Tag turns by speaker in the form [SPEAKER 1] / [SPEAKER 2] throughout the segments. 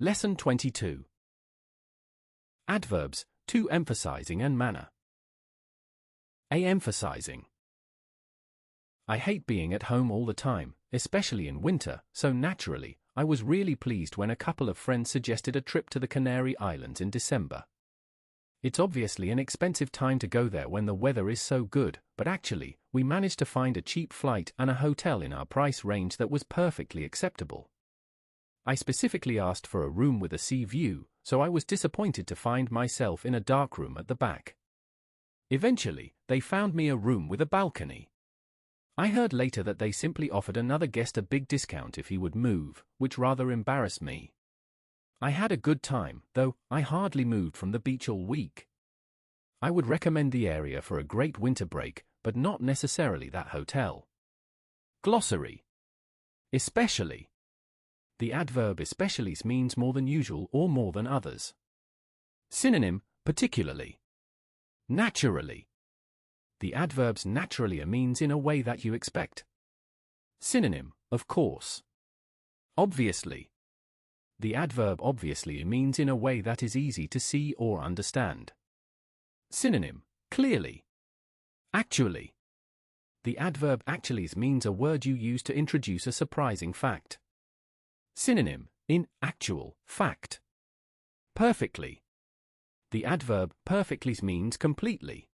[SPEAKER 1] Lesson 22. Adverbs, to emphasizing and manner. A. Emphasizing. I hate being at home all the time, especially in winter, so naturally, I was really pleased when a couple of friends suggested a trip to the Canary Islands in December. It's obviously an expensive time to go there when the weather is so good, but actually, we managed to find a cheap flight and a hotel in our price range that was perfectly acceptable. I specifically asked for a room with a sea view, so I was disappointed to find myself in a dark room at the back. Eventually, they found me a room with a balcony. I heard later that they simply offered another guest a big discount if he would move, which rather embarrassed me. I had a good time, though I hardly moved from the beach all week. I would recommend the area for a great winter break, but not necessarily that hotel. Glossary. Especially. The adverb especially means more than usual or more than others. Synonym, particularly. Naturally. The adverbs naturally means in a way that you expect. Synonym, of course. Obviously. The adverb obviously means in a way that is easy to see or understand. Synonym, clearly. Actually. The adverb actually means a word you use to introduce a surprising fact. Synonym, in actual, fact. Perfectly. The adverb perfectly means completely.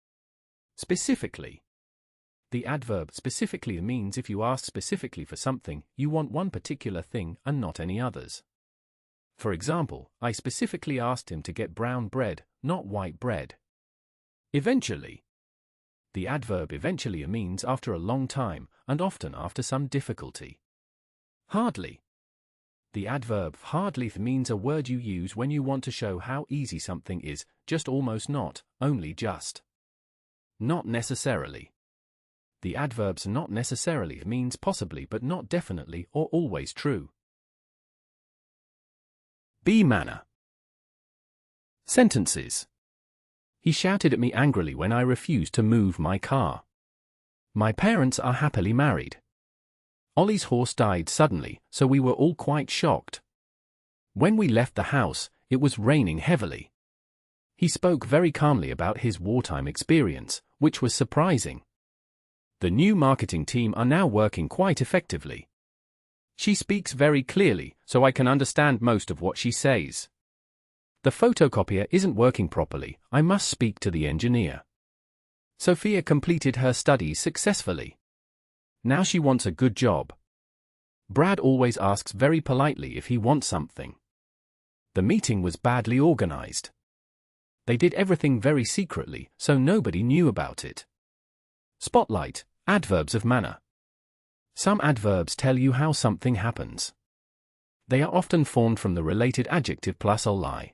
[SPEAKER 1] Specifically. The adverb specifically means if you ask specifically for something, you want one particular thing and not any others. For example, I specifically asked him to get brown bread, not white bread. Eventually. The adverb eventually means after a long time, and often after some difficulty. Hardly. The adverb hardly means a word you use when you want to show how easy something is, just almost not, only just. Not necessarily. The adverbs not necessarily means possibly but not definitely or always true. B. Manner. Sentences. He shouted at me angrily when I refused to move my car. My parents are happily married. Ollie's horse died suddenly, so we were all quite shocked. When we left the house, it was raining heavily. He spoke very calmly about his wartime experience, which was surprising. The new marketing team are now working quite effectively. She speaks very clearly, so I can understand most of what she says. The photocopier isn't working properly, I must speak to the engineer. Sophia completed her studies successfully. Now she wants a good job. Brad always asks very politely if he wants something. The meeting was badly organized. They did everything very secretly, so nobody knew about it. Spotlight, adverbs of manner. Some adverbs tell you how something happens. They are often formed from the related adjective plus a lie.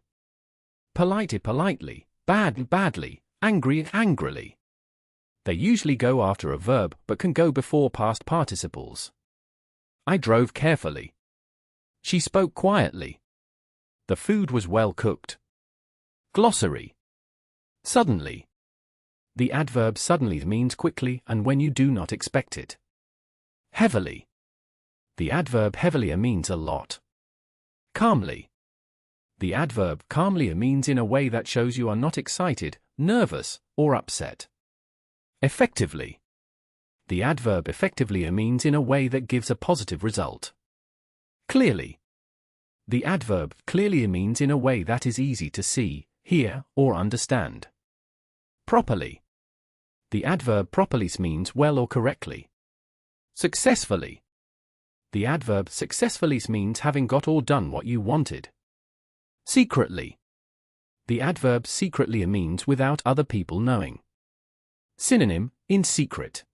[SPEAKER 1] Polite, politely, bad, badly, angry, angrily. They usually go after a verb but can go before past participles. I drove carefully. She spoke quietly. The food was well cooked. Glossary. Suddenly. The adverb suddenly means quickly and when you do not expect it. Heavily. The adverb heavily means a lot. Calmly. The adverb calmly means in a way that shows you are not excited, nervous, or upset. Effectively. The adverb effectively means in a way that gives a positive result. Clearly. The adverb clearly means in a way that is easy to see, hear, or understand. Properly. The adverb properly means well or correctly. Successfully. The adverb successfully means having got or done what you wanted. Secretly. The adverb secretly means without other people knowing. Synonym, in secret.